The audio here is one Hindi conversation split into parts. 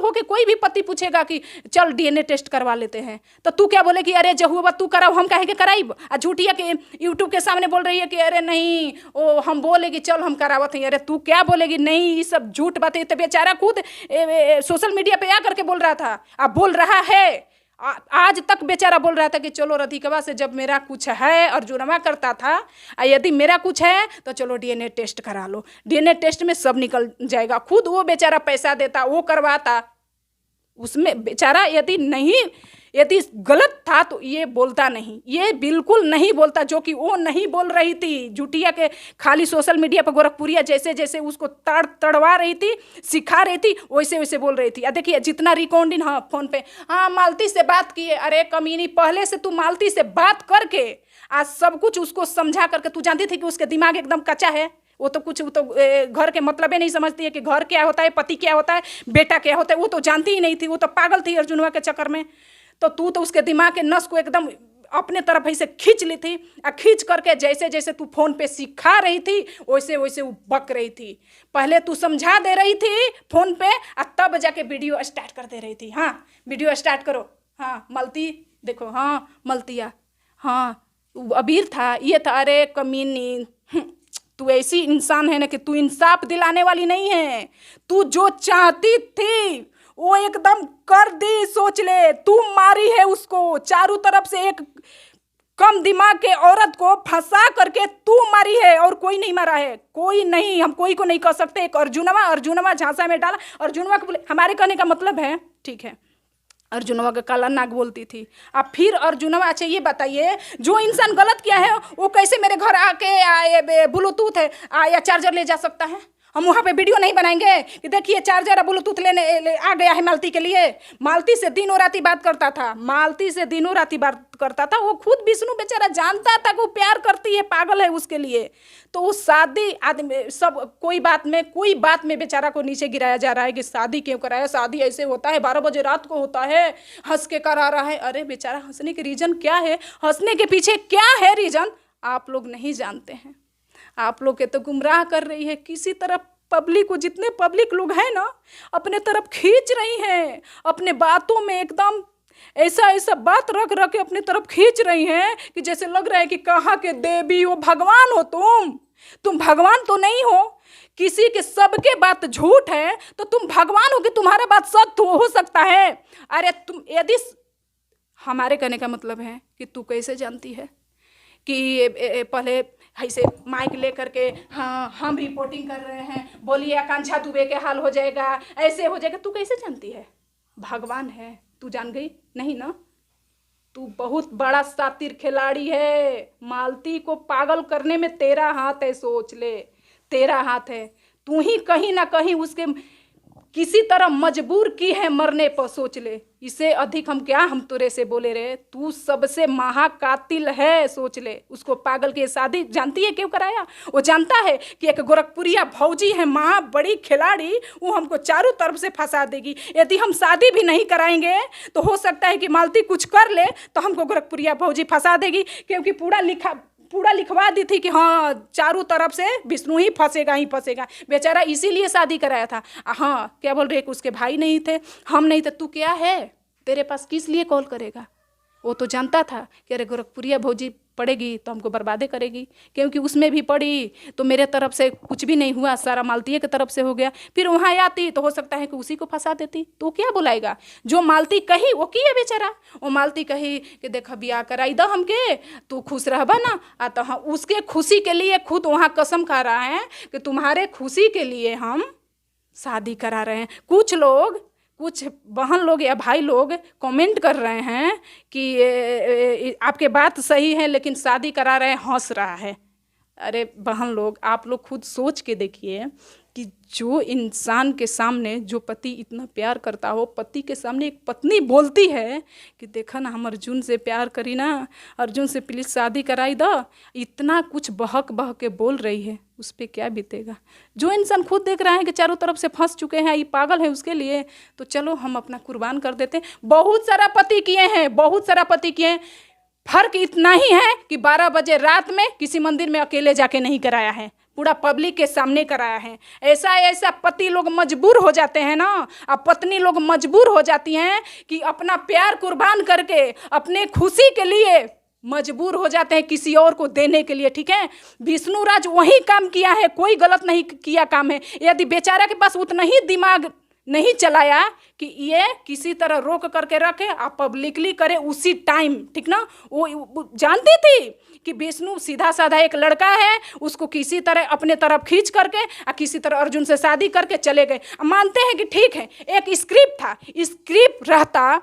होके कोई भी पति पूछेगा कि चल डीएनए टेस्ट करवा लेते हैं, तो तू क्या बोले कि अरे जहुआ तू कराओ, हम काहे के कराइब। आ झूठिया के यूट्यूब के सामने बोल रही है कि अरे नहीं ओ हम बोलेगी चल हम करावत हैं। अरे तू क्या बोलेगी, नहीं ये सब झूठ बातें। तो बेचारा खुद सोशल मीडिया पे आ करके बोल रहा था, अब बोल रहा है। आज तक बेचारा बोल रहा था कि चलो राधिकवा से जब मेरा कुछ है, अर्जुनवा करता था, यदि मेरा कुछ है तो चलो डीएनए टेस्ट करा लो, डीएनए टेस्ट में सब निकल जाएगा। खुद वो बेचारा पैसा देता, वो करवाता, उसमें बेचारा यदि गलत था तो ये बोलता नहीं, ये बिल्कुल नहीं बोलता, जो कि वो नहीं बोल रही थी। झूठिया के खाली सोशल मीडिया पर गोरखपुरिया जैसे जैसे उसको तड़वा रही थी, सिखा रही थी, वैसे वैसे बोल रही थी। देखिए जितना रिकॉर्डिंग, हाँ फोन पे, हाँ मालती से बात किए। अरे कमीनी, पहले से तू मालती से बात करके आज सब कुछ उसको समझा करके, तू जानती थी कि उसके दिमाग एकदम कच्चा है। वो तो घर के मतलब ही नहीं समझती है कि घर क्या होता है, पति क्या होता है, बेटा क्या होता है, वो तो जानती ही नहीं थी। वो तो पागल थी अर्जुनवा के चक्कर में। तो तू तो उसके दिमाग के नस को एकदम अपने तरफ ऐसे खींच ली थी, और खींच करके जैसे जैसे तू फोन पे सिखा रही थी वैसे वैसे वो बक रही थी। पहले तू समझा दे रही थी फोन पे, और तब जाके वीडियो स्टार्ट कर दे रही थी। हाँ वीडियो स्टार्ट करो, हाँ मलती देखो, हाँ मलतिया, हाँ अबीर था, ये था। अरे कमीनी, तू ऐसी इंसान है ना कि तू इंसाफ दिलाने वाली नहीं है। तू जो चाहती थी वो एकदम कर दी। सोच ले, तू मारी है उसको चारों तरफ से, एक कम दिमाग के औरत को फंसा करके तू मारी है, और कोई नहीं मारा है, कोई नहीं। हम कोई को नहीं कह सकते। एक अर्जुनवा झांसा में डाला, अर्जुनवा को बोले। हमारे कहने का मतलब है, ठीक है, अर्जुनवा का काला नाग बोलती थी। अब फिर अर्जुनवा, अच्छा ये बताइए, जो इंसान गलत किया है वो कैसे मेरे घर आके ब्लूटूथ है या चार्जर ले जा सकता है? हम वहाँ पे वीडियो नहीं बनाएंगे कि देखिए चार्जर ब्लूटूथ लेने आ गया है मालती के लिए। मालती से दिनों राती बात करता था, मालती से दिनों राती बात करता था। वो खुद विष्णु बेचारा जानता था कि वो प्यार करती है, पागल है उसके लिए। तो उस शादी आदमी सब कोई बात में बेचारा को नीचे गिराया जा रहा है कि शादी क्यों कराया, शादी ऐसे होता है, 12 बजे रात को होता है, हंस के करा रहा है। अरे बेचारा हंसने के रीजन क्या है, हंसने के पीछे क्या है रीजन, आप लोग नहीं जानते हैं। आप लोग के तो गुमराह कर रही है किसी तरह पब्लिक को। जितने पब्लिक लोग हैं ना अपने तरफ खींच रही हैं, अपने बातों में एकदम ऐसा बात रख के अपने तरफ खींच रही हैं कि जैसे लग रहा है कि कहाँ के देवी हो, भगवान हो तुम भगवान तो नहीं हो। किसी के सबके बात झूठ है तो तुम भगवान हो कि तुम्हारा बात सत्य हो सकता है? अरे तुम यदि, हमारे कहने का मतलब है कि तू कैसे जानती है कि पहले ऐसे माइक ले करके, हाँ हम रिपोर्टिंग कर रहे हैं, बोलिए आकांक्षा दुबे के हाल हो जाएगा, ऐसे हो जाएगा। तू कैसे जानती है? भगवान है, तू जान गई नहीं ना? तू बहुत बड़ा शातिर खिलाड़ी है। मालती को पागल करने में तेरा हाथ है, सोच ले, तेरा हाथ है। तू ही कहीं ना कहीं उसके किसी तरह मजबूर की है मरने पर, सोच ले। इसे अधिक हम क्या हम तुरे से बोले रहे, तू सबसे महाकातिल है, सोच ले। उसको पागल की शादी जानती है क्यों कराया? वो जानता है कि एक गोरखपुरिया भौजी है, महा बड़ी खिलाड़ी, वो हमको चारों तरफ से फंसा देगी। यदि हम शादी भी नहीं कराएंगे तो हो सकता है कि मालती कुछ कर ले तो हमको गोरखपुरिया भौजी फंसा देगी, क्योंकि पूरा लिखवा दी थी कि हाँ चारों तरफ से विष्णु ही फंसेगा। बेचारा इसीलिए शादी कराया था। हाँ क्या बोल रहे कि उसके भाई नहीं थे, हम नहीं थे, तू क्या है, तेरे पास किस लिए कॉल करेगा? वो तो जानता था कि अरे गोरखपुरिया भौजी पड़ेगी तो हमको बर्बादे करेगी, क्योंकि उसमें भी पड़ी तो मेरे तरफ से कुछ भी नहीं हुआ, सारा मालती की तरफ से हो गया। फिर वहाँ आती तो हो सकता है कि उसी को फंसा देती। तो क्या बुलाएगा? जो मालती कही वो किया बेचारा। वो मालती कही कि देख बिया कराई दो हमके, तू खुश रहबा ना। तो हाँ उसके खुशी के लिए खुद वहाँ कसम खा रहा है कि तुम्हारे खुशी के लिए हम शादी करा रहे हैं। कुछ बहन लोग या भाई लोग कमेंट कर रहे हैं कि आपके बात सही है लेकिन शादी करा रहे हैं, हंस रहा है। अरे बहन लोग, आप लोग खुद सोच के देखिए कि जो इंसान के सामने, जो पति इतना प्यार करता हो, पति के सामने एक पत्नी बोलती है कि देखा ना हम अर्जुन से प्यार करी ना, अर्जुन से प्लीज़ शादी कराई दो, इतना कुछ बहक के बोल रही है, उस पर क्या बीतेगा? जो इंसान खुद देख रहा है कि चारों तरफ से फंस चुके हैं, ये पागल है उसके लिए, तो चलो हम अपना कुर्बान कर देते हैं। बहुत सारा पति किए हैं। फर्क इतना ही है कि 12 बजे रात में किसी मंदिर में अकेले जाके नहीं कराया है, पूरा पब्लिक के सामने कराया है। ऐसा ऐसा पति लोग मजबूर हो जाते हैं ना, अब पत्नी लोग मजबूर हो जाती हैं कि अपना प्यार कुर्बान करके अपने खुशी के लिए मजबूर हो जाते हैं किसी और को देने के लिए। ठीक है, विष्णुराज वही काम किया है, कोई गलत नहीं किया काम है। यदि बेचारा के पास उतना ही दिमाग नहीं चलाया कि ये किसी तरह रोक करके रखे, आप पब्लिकली करे उसी टाइम, ठीक ना। वो जानती थी कि विष्णु सीधा साधा एक लड़का है, उसको किसी तरह अपने तरफ खींच करके और किसी तरह अर्जुन से शादी करके चले गए। मानते हैं कि ठीक है, एक स्क्रिप्ट था, स्क्रिप्ट रहता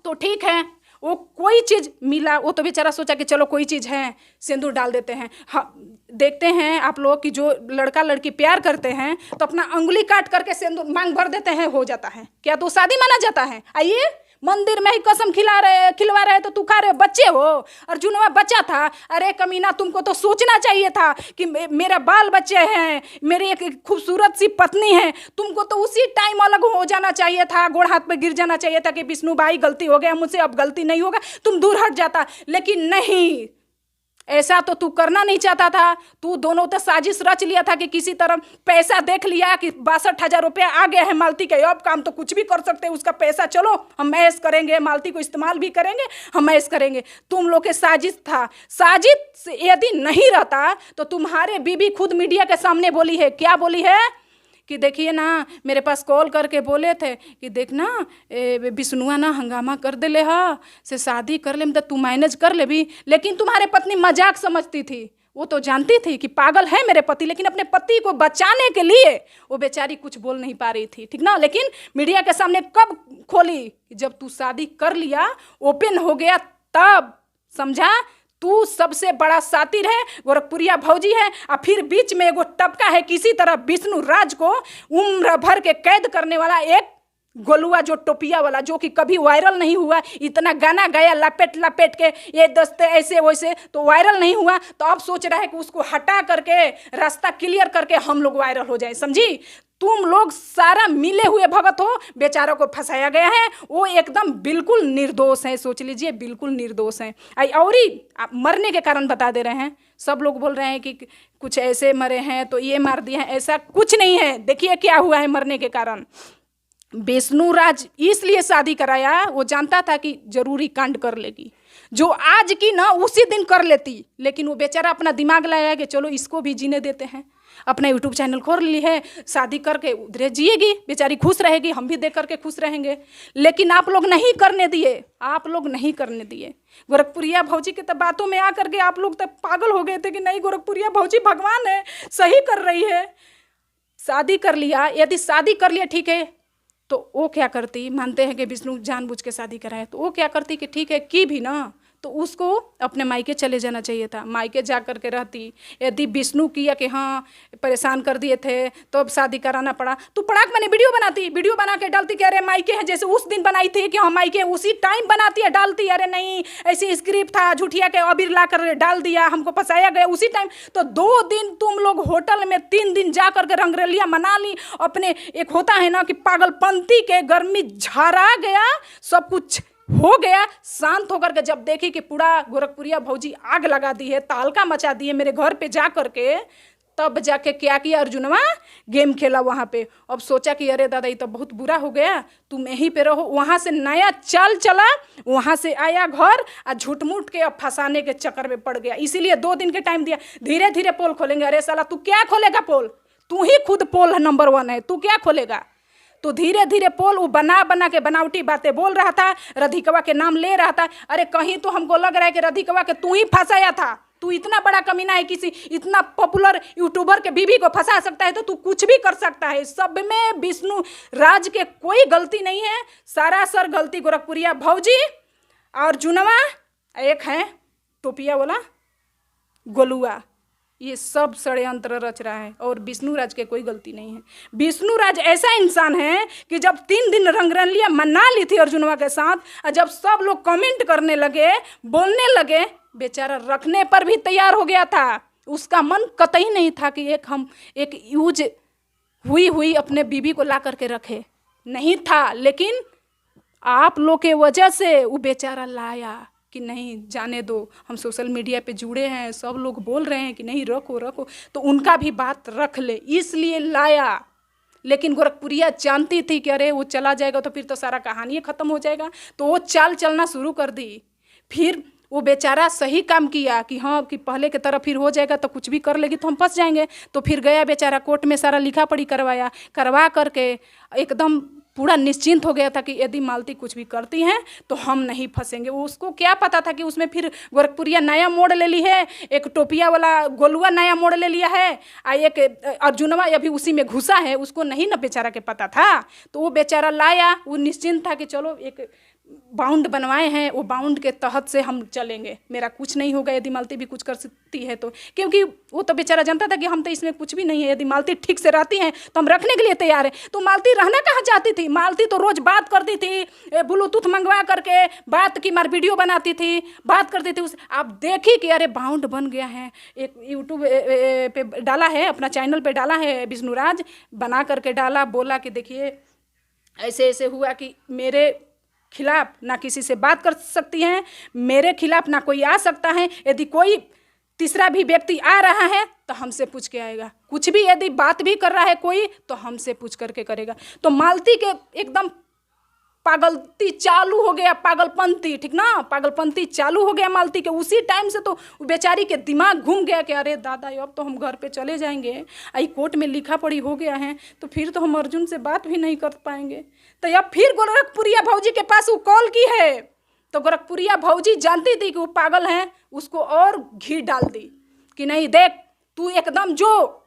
तो ठीक है, वो कोई चीज़ मिला, वो तो बेचारा सोचा कि चलो कोई चीज़ है, सिंदूर डाल देते हैं। हाँ, देखते हैं आप लोग कि जो लड़का लड़की प्यार करते हैं तो अपना अंगुली काट करके सिंदूर मांग भर देते हैं, हो जाता है, क्या तो शादी माना जाता है। आइए, मंदिर में ही कसम खिलवा रहे तो तू खा रहे, बच्चे हो। अर्जुनवा बच्चा था, अरे कमीना तुमको तो सोचना चाहिए था कि मेरा बाल बच्चे हैं, मेरी एक खूबसूरत सी पत्नी है, तुमको तो उसी टाइम अलग हो जाना चाहिए था, गोड़ हाथ पे गिर जाना चाहिए था कि विष्णु भाई गलती हो गया मुझसे, अब गलती नहीं होगा, तुम दूर हट जाता। लेकिन नहीं, ऐसा तो तू करना नहीं चाहता था। तू दोनों तो साजिश रच लिया था कि किसी तरह पैसा देख लिया कि 62,000 रुपया आ गया है मालती के, अब काम तो कुछ भी कर सकते हैं, उसका पैसा चलो हम ऐश करेंगे, मालती को इस्तेमाल भी करेंगे, हम ऐश करेंगे। तुम लोग के साजिश था। साजिश यदि नहीं रहता तो तुम्हारे बीबी खुद मीडिया के सामने बोली है, क्या बोली है कि देखिए ना, मेरे पास कॉल करके बोले थे कि देखना विष्णुआ ना हंगामा कर दे ले, हा से शादी कर ले, मतलब तू मैनेज कर ले भी। लेकिन तुम्हारे पत्नी मजाक समझती थी, वो तो जानती थी कि पागल है मेरे पति, लेकिन अपने पति को बचाने के लिए वो बेचारी कुछ बोल नहीं पा रही थी, ठीक ना। लेकिन मीडिया के सामने कब खोली, जब तू शादी कर लिया, ओपन हो गया, तब समझा तू सबसे बड़ा सातिर है, गोरखपुरिया भौजी है, और फिर बीच में एगो टपका है किसी तरह विष्णुराज को उम्र भर के कैद करने वाला एक गोलुआ, जो टोपिया वाला, जो कि कभी वायरल नहीं हुआ। इतना गाना गाया लपेट लपेट के, ये दस्ते ऐसे वैसे, तो वायरल नहीं हुआ। तो अब सोच रहा है कि उसको हटा करके रास्ता क्लियर करके हम लोग वायरल हो जाए। समझी, तुम लोग सारा मिले हुए भगत हो, बेचारों को फंसाया गया है, वो एकदम बिल्कुल निर्दोष है, सोच लीजिए बिल्कुल निर्दोष है। और आप मरने के कारण बता दे रहे हैं, सब लोग बोल रहे हैं कि कुछ ऐसे मरे हैं तो ये मार दिए हैं, ऐसा कुछ नहीं है। देखिए क्या हुआ है मरने के कारण। विष्णुराज इसलिए शादी कराया, वो जानता था कि जरूरी कांड कर लेगी, जो आज की ना उसी दिन कर लेती, लेकिन वो बेचारा अपना दिमाग लगाया कि चलो इसको भी जीने देते हैं। अपना यूट्यूब चैनल खोल ली है, शादी करके उधरे जिएगी, बेचारी खुश रहेगी, हम भी देख करके खुश रहेंगे। लेकिन आप लोग नहीं करने दिए, आप लोग नहीं करने दिए। गोरखपुरिया भौजी के तो बातों में आकर के आप लोग तो पागल हो गए थे कि नहीं गोरखपुरिया भौजी भगवान है, सही कर रही है। शादी कर लिया, यदि शादी कर लिया ठीक है, तो वो क्या करती, मानते हैं कि विष्णु जानबूझ के शादी कराए, तो वो क्या करती कि ठीक है की भी ना, तो उसको अपने मायके चले जाना चाहिए था, मायके जा कर के रहती। यदि विष्णु किया कि हाँ परेशान कर दिए थे तो अब शादी कराना पड़ा, तो पड़ाक मैंने वीडियो बनाती, वीडियो बना के डालती कि अरे मायके है, जैसे उस दिन बनाई थी कि हाँ मायके, उसी टाइम बनाती है डालती, अरे नहीं ऐसी स्क्रिप्ट था, झूठिया के अबीर ला कर डाल दिया, हमको फंसाया गया उसी टाइम। तो 2 दिन तुम लोग होटल में, 3 दिन जा करके रंगरलिया मना ली अपने। एक होता है ना कि पागलपंती के गर्मी झरा गया, सब कुछ हो गया, शांत होकर के जब देखी कि पूरा गोरखपुरिया भौजी आग लगा दी है, तालका मचा दी है मेरे घर पे जा करके, तब जाके क्या किया अर्जुनवा, गेम खेला वहाँ पे। अब सोचा कि अरे दादा ये तो बहुत बुरा हो गया, तुम यहीं पे रहो। वहाँ से नया चाल चला, वहाँ से आया घर और झूठ मूठ के अब फंसाने के चक्कर में पड़ गया। इसीलिए 2 दिन के टाइम दिया, धीरे धीरे पोल खोलेंगे। अरे साला तू क्या खोलेगा पोल, तू ही खुद पोल नंबर 1 है, तू क्या खोलेगा। तो धीरे धीरे पोल वो बना के बनावटी बातें बोल रहा था, राधिकवा के नाम ले रहा था। अरे कहीं तो हमको लग रहा है कि राधिकवा के तू ही फंसाया था, तू इतना बड़ा कमीना है, किसी इतना पॉपुलर यूट्यूबर के बीवी को फंसा सकता है तो तू कुछ भी कर सकता है। सब में विष्णुराज के कोई गलती नहीं है, सरासर गलती गोरखपुरिया भौजी और जुनवा, एक है टोपिया वाला गोलुआ, ये सब षड्यंत्र रच रहा है और विष्णुराज के कोई गलती नहीं है। विष्णुराज ऐसा इंसान है कि जब 3 दिन रंगरलिया मना ली थी अर्जुनवा के साथ, और जब सब लोग कमेंट करने लगे, बोलने लगे, बेचारा रखने पर भी तैयार हो गया था। उसका मन कतई नहीं था कि एक यूज हुई अपने बीबी को ला करके रखे, नहीं था। लेकिन आप लोग के वजह से वो बेचारा लाया कि नहीं जाने दो, हम सोशल मीडिया पे जुड़े हैं, सब लोग बोल रहे हैं कि नहीं रखो रखो, तो उनका भी बात रख ले, इसलिए लाया। लेकिन गोरखपुरिया जानती थी कि अरे वो चला जाएगा तो फिर तो सारा कहानी ख़त्म हो जाएगा, तो वो चाल चलना शुरू कर दी। फिर वो बेचारा सही काम किया कि हाँ कि पहले की तरह फिर हो जाएगा तो कुछ भी कर लेगी तो हम फंस जाएंगे। तो फिर गया बेचारा कोर्ट में, सारा लिखा पढ़ी करवा करके एकदम पूरा निश्चिंत हो गया था कि यदि मालती कुछ भी करती हैं तो हम नहीं फंसेंगे। वो उसको क्या पता था कि उसमें फिर गोरखपुरिया नया मोड़ ले ली है, एक टोपिया वाला गोलुआ नया मोड़ ले लिया है, एक अर्जुनवा अभी उसी में घुसा है, उसको नहीं ना बेचारा के पता था। तो वो बेचारा लाया, वो निश्चिंत था कि चलो एक बाउंड बनवाए हैं, वो बाउंड के तहत से हम चलेंगे, मेरा कुछ नहीं होगा यदि मालती भी कुछ कर सकती है तो। क्योंकि वो तो बेचारा जानता था कि हम तो इसमें कुछ भी नहीं है, यदि मालती ठीक से रहती हैं तो हम रखने के लिए तैयार है। तो मालती रहना कहाँ चाहती थी? मालती तो रोज़ बात करती थी, ब्लूटूथ मंगवा करके बात की, मार वीडियो बनाती थी, बात करती थी। उस आप देखी कि अरे बाउंड बन गया है, एक यूट्यूब पे डाला है, अपना चैनल पे डाला है, विष्णुराज बना करके डाला, बोला कि देखिए ऐसे ऐसे हुआ कि मेरे खिलाफ ना किसी से बात कर सकती हैं, मेरे खिलाफ ना कोई आ सकता है, यदि कोई तीसरा भी व्यक्ति आ रहा है तो हमसे पूछ के आएगा, कुछ भी यदि बात भी कर रहा है कोई तो हमसे पूछ करके करेगा। तो मालती के एकदम पागलती चालू हो गया, पागलपंती, ठीक ना, पागलपंती चालू हो गया मालती के। उसी टाइम से तो बेचारी के दिमाग घूम गया कि अरे दादा अब तो हम घर पे चले जाएंगे, आई कोर्ट में लिखा पढ़ी हो गया है तो फिर तो हम अर्जुन से बात भी नहीं कर पाएंगे। तो अब फिर गोरखपुरिया भौजी के पास वो कॉल की है, तो गोरखपुरिया भौजी जानती थी कि वो पागल हैं, उसको और घी डाल दी कि नहीं देख तू एकदम जो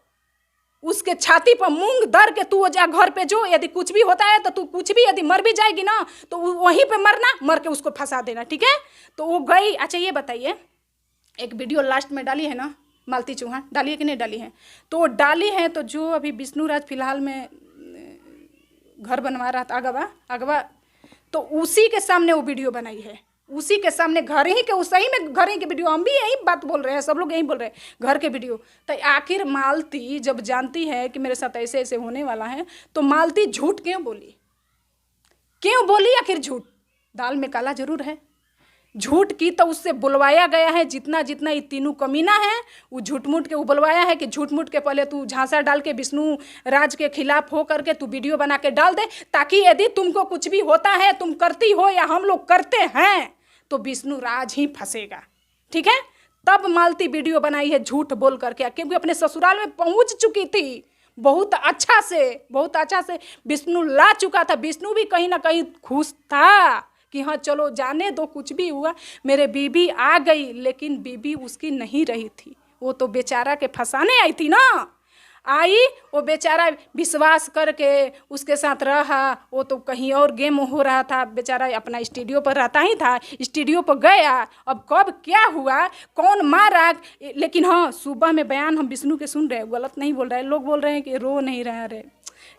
उसके छाती पर मूंग दर के तू जा घर पे जो, यदि कुछ भी होता है तो तू कुछ भी यदि मर भी जाएगी ना तो वहीं पे मरना, मर के उसको फंसा देना, ठीक है। तो वो गई। अच्छा ये बताइए, एक वीडियो लास्ट में डाली है ना मालती चौहान, डाली है कि नहीं डाली है? तो डाली है, तो जो अभी विष्णुराज फिलहाल में घर बनवा रहा था अगवा, तो उसी के सामने वो वीडियो बनाई है, उसी के सामने घर ही के, सही में घर ही के वीडियो, हम भी यही बात बोल रहे हैं, सब लोग यही बोल रहे हैं, घर के वीडियो। तो आखिर मालती जब जानती है कि मेरे साथ ऐसे ऐसे होने वाला है तो मालती झूठ क्यों बोली आखिर झूठ? दाल में काला जरूर है। झूठ की तो उससे बुलवाया गया है, जितना जितना ये तीनों कमीना है वो झूठ मूठ के बुलवाया है कि झूठ मूठ के पहले तू झांसा डाल के विष्णु राज के खिलाफ हो करके तू वीडियो बना के डाल दे, ताकि यदि तुमको कुछ भी होता है, तुम करती हो या हम लोग करते हैं तो विष्णु राज ही फंसेगा, ठीक है। तब मालती वीडियो बनाई है झूठ बोल करके, क्योंकि अपने ससुराल में पहुंच चुकी थी, बहुत अच्छा से विष्णु ला चुका था। विष्णु भी कहीं ना कहीं खुश था कि हाँ चलो जाने दो, कुछ भी हुआ मेरे बीबी आ गई, लेकिन बीबी उसकी नहीं रही थी, वो तो बेचारा के फंसाने आई थी ना। आई वो बेचारा विश्वास करके उसके साथ रहा, वो तो कहीं और गेम हो रहा था, बेचारा अपना स्टूडियो पर रहता ही था, स्टूडियो पर गया। अब कब क्या हुआ, कौन मारा, लेकिन हाँ सुबह में बयान हम विष्णु के सुन रहे हैं, गलत नहीं बोल रहे हैं, लोग बोल रहे हैं कि रो नहीं रहा। अरे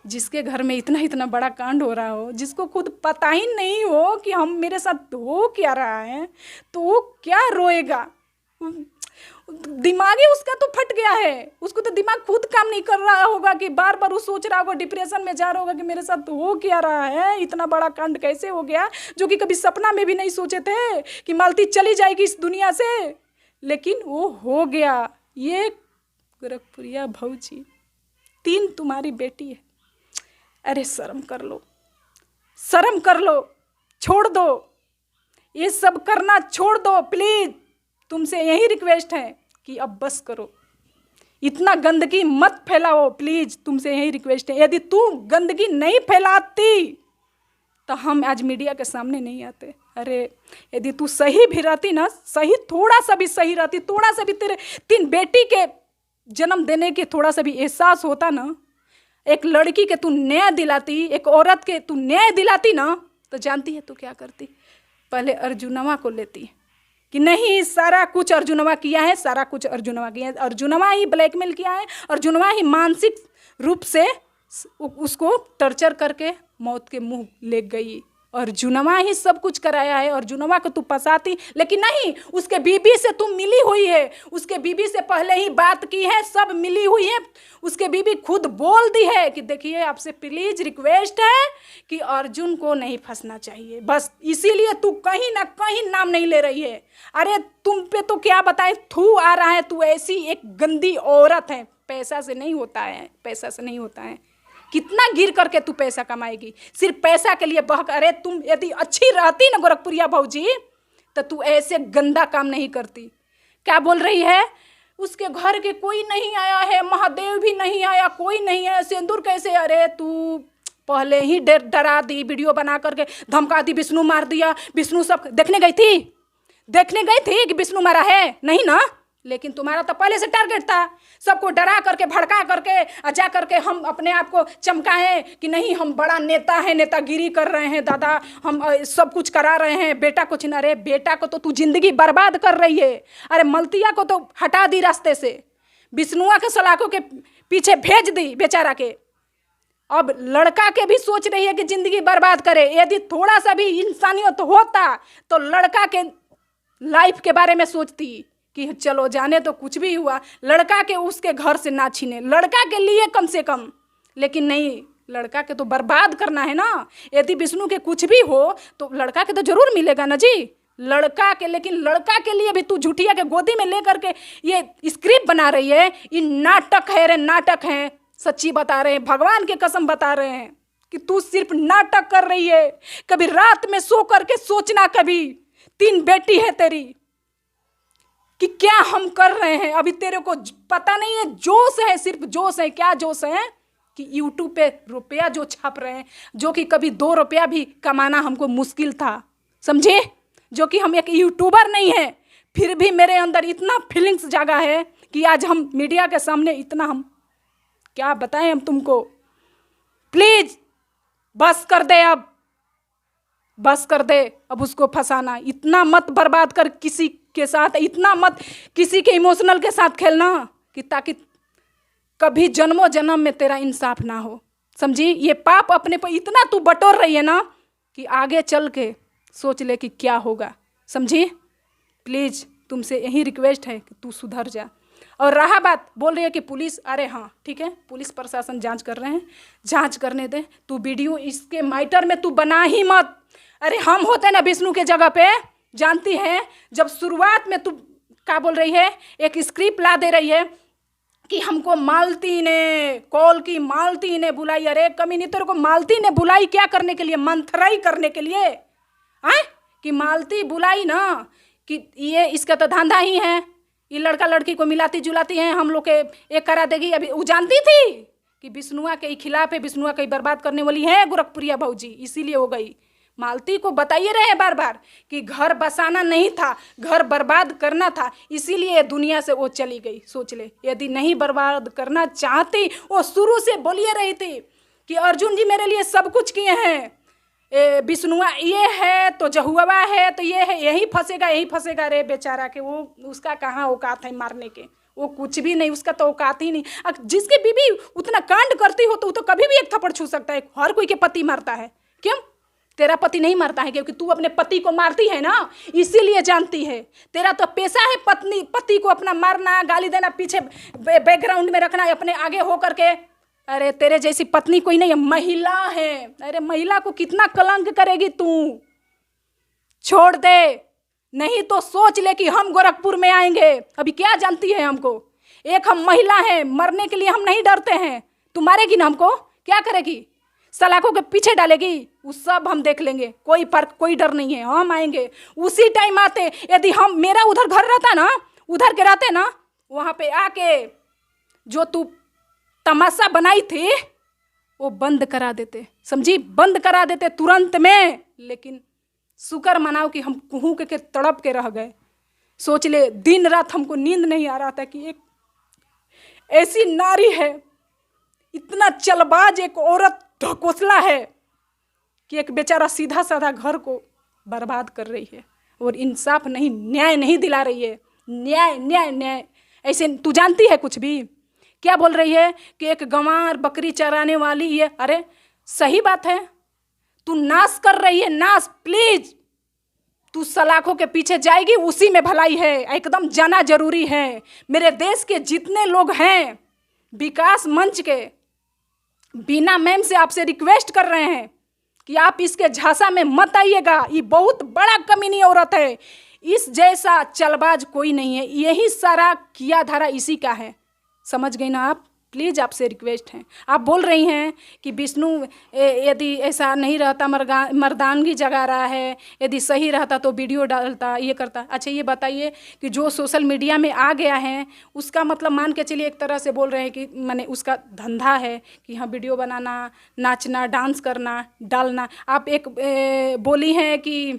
जिसके घर में इतना बड़ा कांड हो रहा हो, जिसको खुद पता ही नहीं हो कि हम मेरे साथ हो क्या रहा है, तो वो क्या रोएगा? दिमाग ही उसका तो फट गया है, उसको तो दिमाग खुद काम नहीं कर रहा होगा कि बार बार वो सोच रहा होगा, डिप्रेशन में जा रहा होगा कि मेरे साथ हो क्या रहा है, इतना बड़ा कांड कैसे हो गया, जो कि कभी सपना में भी नहीं सोचे थे कि मालती चली जाएगी इस दुनिया से, लेकिन वो हो गया। ये गोरखपुरिया भौजी 3 तुम्हारी बेटी है, अरे शर्म कर लो, छोड़ दो ये सब करना, छोड़ दो प्लीज। तुमसे यही रिक्वेस्ट है कि अब बस करो, इतना गंदगी मत फैलाओ प्लीज, तुमसे यही रिक्वेस्ट है। यदि तू गंदगी नहीं फैलाती तो हम आज मीडिया के सामने नहीं आते। अरे यदि तू सही भी रहती ना, सही थोड़ा सा भी सही रहती, थोड़ा सा भी तेरे 3 बेटी के जन्म देने के थोड़ा सा भी एहसास होता ना, एक लड़की के तू न्याय दिलाती, एक औरत के तू न्याय दिलाती ना, तो जानती है तू क्या करती? पहले अर्जुनवा को लेती कि नहीं सारा कुछ अर्जुनवा किया है, सारा कुछ अर्जुनवा किया है, अर्जुनवा ही ब्लैकमेल किया है, अर्जुनवा ही मानसिक रूप से उसको टर्चर करके मौत के मुंह ले गई। अर्जुनवा ही सब कुछ कराया है, अर्जुनवा को तू फंसाती, लेकिन नहीं, उसके बीबी से तू मिली हुई है, उसके बीबी से पहले ही बात की है, सब मिली हुई है। उसके बीबी खुद बोल दी है कि देखिए आपसे प्लीज रिक्वेस्ट है कि अर्जुन को नहीं फंसना चाहिए, बस इसीलिए तू कहीं ना कहीं नाम नहीं ले रही है। अरे तुम पे तो क्या बताए, थू आ रहा है, तू ऐसी एक गंदी औरत है। पैसा से नहीं होता है, पैसा से नहीं होता है। कितना गिर करके तू पैसा कमाएगी, सिर्फ पैसा के लिए बहक। अरे तुम यदि अच्छी रहती ना गोरखपुरिया भौजी, तो तू ऐसे गंदा काम नहीं करती। क्या बोल रही है, उसके घर के कोई नहीं आया है, महादेव भी नहीं आया, कोई नहीं है, सिंदूर कैसे। अरे तू पहले ही डरा दी, वीडियो बना करके धमका दी, विष्णु मार दिया, विष्णु सब देखने गई थी, देखने गई थी कि विष्णु मारा है, नहीं ना। लेकिन तुम्हारा तो पहले से टारगेट था, सबको डरा करके भड़का करके जा करके हम अपने आप को चमकाए कि नहीं हम बड़ा नेता हैं, नेतागिरी कर रहे हैं, दादा हम सब कुछ करा रहे हैं, बेटा कुछ ना। अरे बेटा को तो तू जिंदगी बर्बाद कर रही है। अरे मलतिया को तो हटा दी रास्ते से, विष्णुआ के सलाखों के पीछे भेज दी बेचारा के। अब लड़का के भी सोच रही है कि जिंदगी बर्बाद करे। यदि थोड़ा सा भी इंसानियत होता तो लड़का के लाइफ के बारे में सोचती कि चलो जाने तो कुछ भी हुआ, लड़का के उसके घर से ना छीने, लड़का के लिए कम से कम। लेकिन नहीं, लड़का के तो बर्बाद करना है ना। यदि विष्णु के कुछ भी हो तो लड़का के तो जरूर मिलेगा ना जी, लड़का के। लेकिन लड़का के लिए भी तू झूठिया के गोदी में लेकर के ये स्क्रिप्ट बना रही है। ये नाटक है रे, नाटक है। सच्ची बता रहे हैं, भगवान की कसम बता रहे हैं कि तू सिर्फ नाटक कर रही है। कभी रात में सो करके सोचना, कभी 3 बेटी है तेरी, कि क्या हम कर रहे हैं। अभी तेरे को पता नहीं है, जोश है, सिर्फ जोश है। क्या जोश है कि यूट्यूब पे रुपया जो छाप रहे हैं, जो कि कभी 2 रुपया भी कमाना हमको मुश्किल था, समझे। जो कि हम एक यूट्यूबर नहीं है, फिर भी मेरे अंदर इतना फीलिंग्स जागा है कि आज हम मीडिया के सामने इतना, हम क्या बताएं हम तुमको। प्लीज बस कर दे, अब बस कर दे, अब उसको फंसाना। इतना मत बर्बाद कर किसी के साथ, इतना मत किसी के इमोशनल के साथ खेलना कि ताकि कभी जन्मों जन्म में तेरा इंसाफ ना हो, समझी। ये पाप अपने पर इतना तू बटोर रही है ना कि आगे चल के सोच ले कि क्या होगा, समझी। प्लीज तुमसे यही रिक्वेस्ट है कि तू सुधर जा। और रहा बात, बोल रही है कि पुलिस, अरे हाँ ठीक है, पुलिस प्रशासन जांच कर रहे हैं, जांच करने दे। तू वीडियो इसके मैटर में तू बना ही मत। अरे हम होते ना विष्णु के जगह पे, जानती है, जब शुरुआत में तू क्या बोल रही है, एक स्क्रिप्ट ला दे रही है कि हमको मालती ने कॉल की, मालती ने बुलाई। अरे कमीनी, तेरे को मालती ने बुलाई क्या करने के लिए, मंथराई करने के लिए हैं। कि मालती बुलाई ना कि ये इसका तो धंधा ही है, ये लड़का लड़की को मिलाती जुलाती है, हम लोग के एक करा देगी। अभी वो जानती थी कि विष्णुआ के खिलाफ है, विष्णुआ के बर्बाद करने वाली है गोरखपुरिया भौजी, इसीलिए हो गई। मालती को बताइए रहे बार बार कि घर बसाना नहीं था, घर बर्बाद करना था, इसीलिए दुनिया से वो चली गई। सोच ले, यदि नहीं बर्बाद करना चाहती, वो शुरू से बोलिए रही थी कि अर्जुन जी मेरे लिए सब कुछ किए हैं, विष्णुआ ये है तो जहुआ है तो ये है, यही फंसेगा यही फंसेगा। रे बेचारा के वो, उसका कहाँ औकात है मारने के, वो कुछ भी नहीं, उसका तो औकात ही नहीं। जिसकी बीवी उतना कांड करती हो तो वो तो कभी भी एक थप्पड़ छू सकता है। हर कोई के पति मारता है, क्यों तेरा पति नहीं मारता है? क्योंकि तू अपने पति को मारती है ना, इसीलिए जानती है। तेरा तो पेशा है पति को अपना मारना, गाली देना, पीछे बैकग्राउंड में रखना, अपने आगे हो करके। अरे तेरे जैसी पत्नी कोई नहीं है, महिला है। अरे महिला को कितना कलंक करेगी तू, छोड़ दे। नहीं तो सोच ले कि हम गोरखपुर में आएंगे। अभी क्या जानती है हमको, एक हम महिला हैं, मरने के लिए हम नहीं डरते हैं। तू मारेगी ना हमको, क्या करेगी, सलाखों के पीछे डालेगी, वो सब हम देख लेंगे, कोई फर्क, कोई डर नहीं है। हम आएंगे उसी टाइम आते। यदि हम, मेरा उधर घर रहता ना, उधर के रहते ना, वहाँ पे आके जो तू तमाशा बनाई थी वो बंद करा देते, समझी, बंद करा देते तुरंत में। लेकिन शुक्र मनाओ कि हम कुहू के तड़प के रह गए। सोच ले, दिन रात हमको नींद नहीं आ रहा था कि एक ऐसी नारी है, इतना चलबाज एक औरत ढकोसला है कि एक बेचारा सीधा साधा घर को बर्बाद कर रही है और इंसाफ नहीं, न्याय नहीं दिला रही है। न्याय न्याय न्याय ऐसे तू जानती है कुछ भी? क्या बोल रही है कि एक गंवार बकरी चराने वाली ये। अरे सही बात है, तू नाश कर रही है, नाश। प्लीज तू सलाखों के पीछे जाएगी, उसी में भलाई है, एकदम जाना जरूरी है। मेरे देश के जितने लोग हैं, विकास मंच के बीना मैम से आपसे रिक्वेस्ट कर रहे हैं कि आप इसके झांसा में मत आइएगा। ये बहुत बड़ा कमीनी औरत है, इस जैसा चलबाज कोई नहीं है। यही सारा किया धारा इसी का है, समझ गई ना आप। प्लीज़ आपसे रिक्वेस्ट है। आप बोल रही हैं कि विष्णु यदि ऐसा नहीं रहता, मर्दानगी जगा रहा है, यदि सही रहता तो वीडियो डालता, ये करता। अच्छा ये बताइए कि जो सोशल मीडिया में आ गया है उसका मतलब मान के चलिए एक तरह से बोल रहे हैं कि माने उसका धंधा है कि हाँ वीडियो बनाना, नाचना, डांस करना, डालना। आप एक बोली हैं कि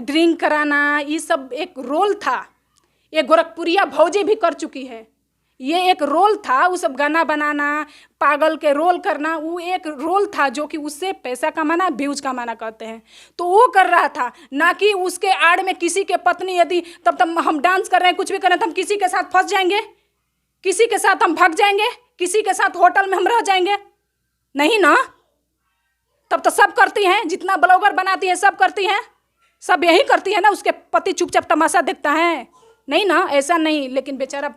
ड्रिंक कराना, ये सब एक रोल था। ये गोरखपुरिया भौजी भी कर चुकी है, ये एक रोल था। वो सब गाना बनाना, पागल के रोल करना, वो एक रोल था जो कि उससे पैसा कमाना, व्यूज कमाना कहते हैं, तो वो कर रहा था। ना कि उसके आड़ में किसी के पत्नी यदि तब हम डांस कर रहे हैं, कुछ भी कर रहे हैं, तो हम किसी के साथ फंस जाएंगे, किसी के साथ हम भाग जाएंगे, किसी के साथ होटल में हम रह जाएंगे? नहीं ना। तब तो सब करती हैं, जितना ब्लॉगर बनाती है सब करती हैं, सब यही करती है ना। उसके पति चुपचाप तमाशा देखता है? नहीं ना, ऐसा नहीं। लेकिन बेचारा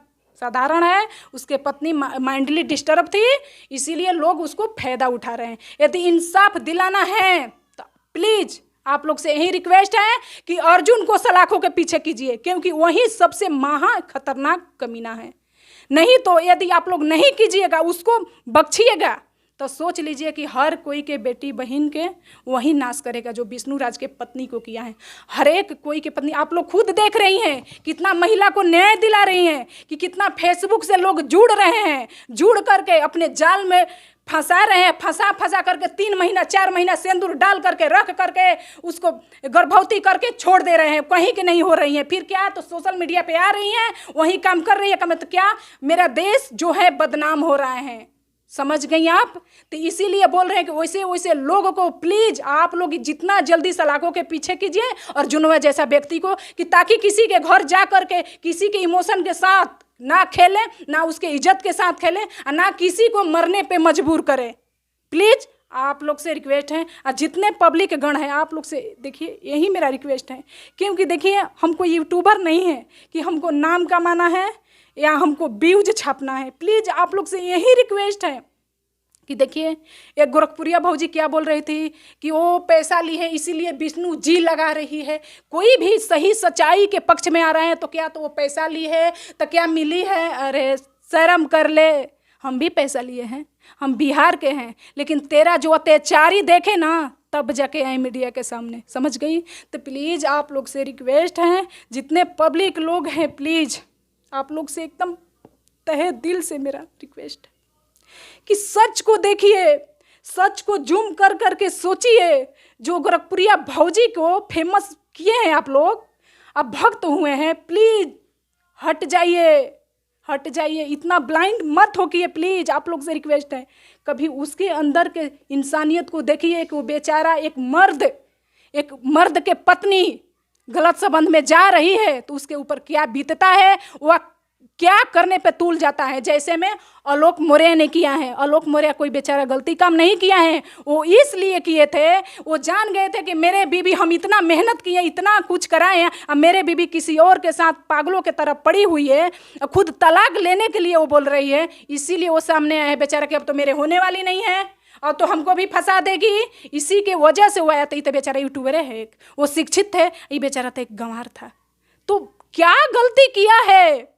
साधारण है, उसके पत्नी माइंडली डिस्टर्ब थी, इसीलिए लोग उसको फायदा उठा रहे हैं। यदि इंसाफ दिलाना है तो प्लीज आप लोग से यही रिक्वेस्ट है कि अर्जुन को सलाखों के पीछे कीजिए, क्योंकि वही सबसे महा खतरनाक कमीना है। नहीं तो यदि आप लोग नहीं कीजिएगा, उसको बख्शिएगा, तो सोच लीजिए कि हर कोई के बेटी बहन के वही नाश करेगा जो विष्णु राज के पत्नी को किया है। हर एक कोई के पत्नी, आप लोग खुद देख रही हैं कितना महिला को न्याय दिला रही हैं, कि कितना फेसबुक से लोग जुड़ रहे हैं, जुड़ करके अपने जाल में फंसा रहे हैं, फंसा करके 3 महीना 4 महीना सिंदूर डाल करके रख करके उसको गर्भवती करके छोड़ दे रहे हैं, कहीं के नहीं हो रही हैं। फिर क्या, तो सोशल मीडिया पे आ रही हैं, वही काम कर रही है। तो क्या मेरा देश जो है बदनाम हो रहा है, समझ गई आप? तो इसीलिए बोल रहे हैं कि वैसे वैसे लोगों को प्लीज आप लोग जितना जल्दी सलाखों के पीछे कीजिए और जुनवा जैसा व्यक्ति को, कि ताकि किसी के घर जा करके किसी के इमोशन के साथ ना खेले, ना उसके इज्जत के साथ खेले, और ना किसी को मरने पे मजबूर करे। प्लीज आप लोग से रिक्वेस्ट है, और जितने पब्लिक गण हैं आप लोग से देखिए यही मेरा रिक्वेस्ट है, क्योंकि देखिए हमको यूट्यूबर नहीं है कि हमको नाम कमाना है या हमको व्यूज छापना है। प्लीज आप लोग से यही रिक्वेस्ट है कि देखिए एक गोरखपुरिया भौजी क्या बोल रही थी कि वो पैसा ली है इसीलिए विष्णु जी लगा रही है। कोई भी सही सच्चाई के पक्ष में आ रहे हैं तो क्या तो वो पैसा ली है तो क्या मिली है? अरे शर्म कर ले, हम भी पैसा लिए हैं, हम बिहार के हैं, लेकिन तेरा जो अत्याचारी देखे ना तब जाके आए मीडिया के सामने, समझ गई? तो प्लीज़ आप लोग से रिक्वेस्ट है, जितने पब्लिक लोग हैं प्लीज़ आप लोग से एकदम तहे दिल से मेरा रिक्वेस्ट है कि सच को देखिए, सच को जूम कर करके सोचिए। जो गोरखपुरिया भौजी को फेमस किए हैं आप लोग, अब भक्त हुए हैं, प्लीज हट जाइए, हट जाइए, इतना ब्लाइंड मत होइए प्लीज, आप लोग से रिक्वेस्ट है। कभी उसके अंदर के इंसानियत को देखिए कि वो बेचारा एक मर्द के पत्नी गलत संबंध में जा रही है तो उसके ऊपर क्या बीतता है, वह क्या करने पे तूल जाता है। जैसे में आलोक मौर्य ने किया है। आलोक मौर्य कोई बेचारा गलती काम नहीं किया है, वो इसलिए किए थे, वो जान गए थे कि मेरे बीबी हम इतना मेहनत किए, इतना कुछ कराए हैं, अब मेरे बीबी किसी और के साथ पागलों के तरफ पड़ी हुई है, खुद तलाक लेने के लिए वो बोल रही है, इसीलिए वो सामने आए हैं बेचारा कि अब तो मेरे होने वाली नहीं है और तो हमको भी फंसा देगी। इसी के वजह से वो आया था। तो बेचारा यूट्यूबर है, वो शिक्षित थे, ये बेचारा तो एक गंवार था। तो क्या गलती किया है?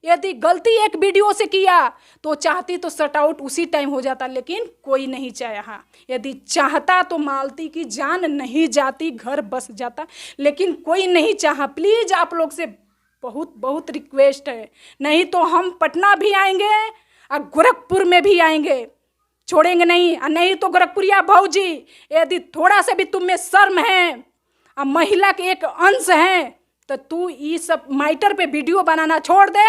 यदि गलती एक वीडियो से किया तो चाहती तो शट आउट उसी टाइम हो जाता, लेकिन कोई नहीं चाहा। यदि चाहता तो मालती की जान नहीं जाती, घर बस जाता, लेकिन कोई नहीं चाहा। प्लीज आप लोग से बहुत बहुत रिक्वेस्ट है, नहीं तो हम पटना भी आएंगे और गोरखपुर में भी आएंगे, छोड़ेंगे नहीं। और नहीं तो गोरखपुरिया भौजी यदि थोड़ा सा भी तुम में शर्म है और महिला के एक अंश है तो तू ये सब मैटर पे वीडियो बनाना छोड़ दे।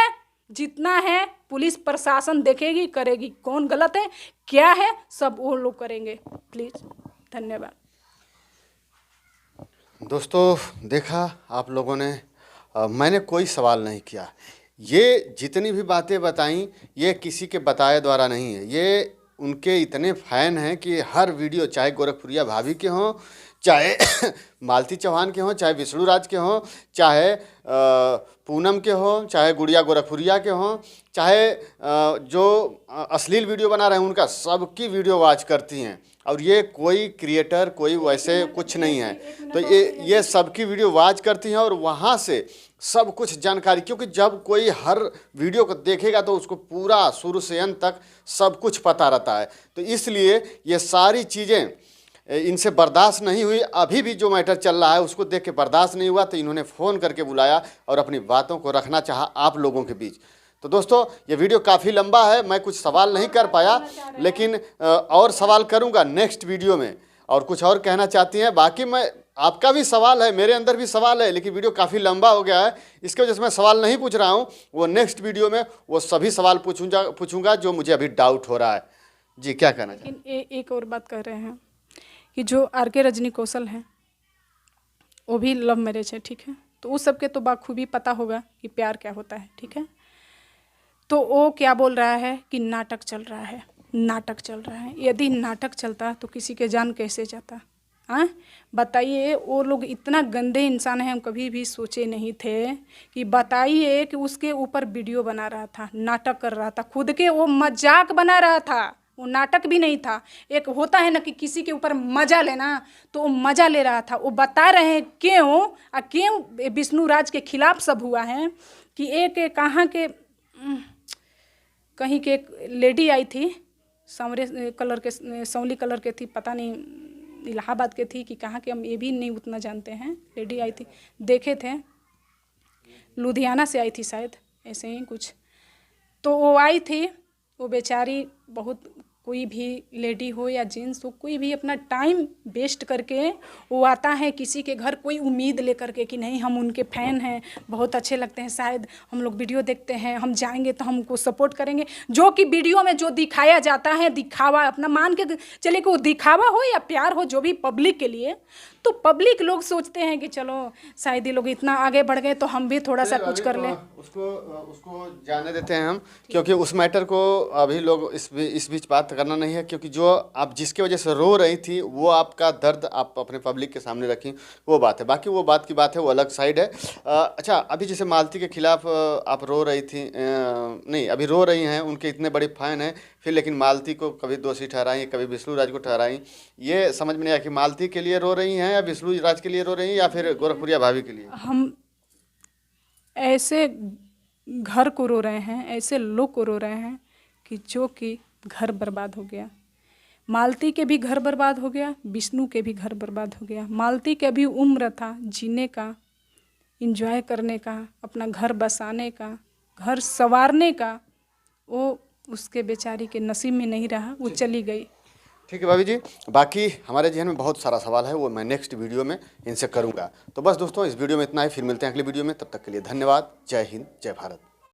जितना है पुलिस प्रशासन देखेगी, करेगी, कौन गलत है क्या है सब वो लोग करेंगे। प्लीज, धन्यवाद। दोस्तों देखा आप लोगों ने, मैंने कोई सवाल नहीं किया। ये जितनी भी बातें बताई ये किसी के बताए द्वारा नहीं है, ये उनके इतने फैन हैं कि हर वीडियो, चाहे गोरखपुरिया भाभी के हों, चाहे मालती चौहान के हों, चाहे विष्णु राज के हों, चाहे पूनम के हों, चाहे गुड़िया गोरखपुरिया के हों, चाहे जो अश्लील वीडियो बना रहे हैं उनका, सबकी वीडियो वॉच करती हैं। और ये कोई क्रिएटर, कोई वैसे कुछ नहीं है, तो ये सबकी वीडियो वॉच करती हैं और वहाँ से सब कुछ जानकारी, क्योंकि जब कोई हर वीडियो को देखेगा तो उसको पूरा शुरू से अंत तक सब कुछ पता रहता है। तो इसलिए ये सारी चीज़ें इनसे बर्दाश्त नहीं हुई। अभी भी जो मैटर चल रहा है उसको देख के बर्दाश्त नहीं हुआ, तो इन्होंने फ़ोन करके बुलाया और अपनी बातों को रखना चाहा आप लोगों के बीच। तो दोस्तों, ये वीडियो काफ़ी लंबा है, मैं कुछ सवाल नहीं कर पाया, लेकिन और सवाल करूंगा नेक्स्ट वीडियो में। और कुछ और कहना चाहती हैं? बाकी मैं, आपका भी सवाल है, मेरे अंदर भी सवाल है, लेकिन वीडियो काफ़ी लंबा हो गया है, इसके वजह से मैं सवाल नहीं पूछ रहा हूँ। वो नेक्स्ट वीडियो में वो सभी सवाल पूछूंगा जो मुझे अभी डाउट हो रहा है। जी, क्या कहना चाहते हैं? एक और बात कर रहे हैं कि जो आर.के. रजनी कौशल हैं वो भी लव मैरिज है, ठीक है। तो उस सब के तो बाखूबी पता होगा कि प्यार क्या होता है, ठीक है। तो वो क्या बोल रहा है कि नाटक चल रहा है, नाटक चल रहा है। यदि नाटक चलता तो किसी के जान कैसे जाता? हाँ बताइए, वो लोग इतना गंदे इंसान हैं, हम कभी भी सोचे नहीं थे कि बताइए कि उसके ऊपर वीडियो बना रहा था, नाटक कर रहा था, खुद के वो मजाक बना रहा था, वो नाटक भी नहीं था। एक होता है ना कि किसी के ऊपर मजा लेना, तो वो मजा ले रहा था। वो बता रहे हैं क्यों विष्णु राज के खिलाफ सब हुआ है कि एक कहाँ के कहीं के एक लेडी आई थी, सांवरे कलर के, सांवली कलर के थी, पता नहीं इलाहाबाद के थी कि कहाँ के, हम ये भी नहीं उतना जानते हैं। लेडी आई थी, देखे थे, लुधियाना से आई थी शायद, ऐसे ही कुछ। तो वो आई थी, वो बेचारी, बहुत, कोई भी लेडी हो या जेंट्स हो, कोई भी अपना टाइम वेस्ट करके वो आता है किसी के घर, कोई उम्मीद लेकर के कि नहीं हम उनके फ़ैन हैं, बहुत अच्छे लगते हैं, शायद हम लोग वीडियो देखते हैं, हम जाएंगे तो हमको सपोर्ट करेंगे। जो कि वीडियो में जो दिखाया जाता है, दिखावा, अपना मान के चलिए कि वो दिखावा हो या प्यार हो, जो भी पब्लिक के लिए, तो पब्लिक लोग सोचते हैं कि चलो शायद ये लोग इतना आगे बढ़ गए तो हम भी थोड़ा सा कुछ कर लें। उसको जाने देते हैं हम, क्योंकि उस मैटर को अभी लोग इस बीच बात करना नहीं है, क्योंकि जो आप जिसकी वजह से रो रही थी वो आपका दर्द आप अपने पब्लिक के सामने रखी, वो बात है। बाकी वो बात की बात है, वो अलग साइड है। अच्छा, अभी जैसे मालती के खिलाफ आप रो रही थी, नहीं अभी रो रही हैं, उनके इतने बड़े फैन हैं, फिर लेकिन मालती को कभी दोषी ठहराई, कभी विष्णु राज को ठहराई, ये समझ में नहीं आया कि मालती के लिए रो रही हैं या विष्णु राज के लिए रो रही हैं या फिर गोरखपुरिया भाभी के लिए। हम ऐसे घर को रो रहे हैं, ऐसे लोग को रो रहे हैं कि जो कि घर बर्बाद हो गया। मालती के भी घर बर्बाद हो गया, विष्णु के भी घर बर्बाद हो गया। मालती के भी उम्र था जीने का, एंजॉय करने का, अपना घर बसाने का, घर संवारने का, वो उसके बेचारी के नसीब में नहीं रहा, वो चली गई। ठीक है भाभी जी, बाकी हमारे जहन में बहुत सारा सवाल है, वो मैं नेक्स्ट वीडियो में इनसे करूंगा। तो बस दोस्तों, इस वीडियो में इतना ही, फिर मिलते हैं अगले वीडियो में, तब तक के लिए धन्यवाद। जय हिंद, जय भारत।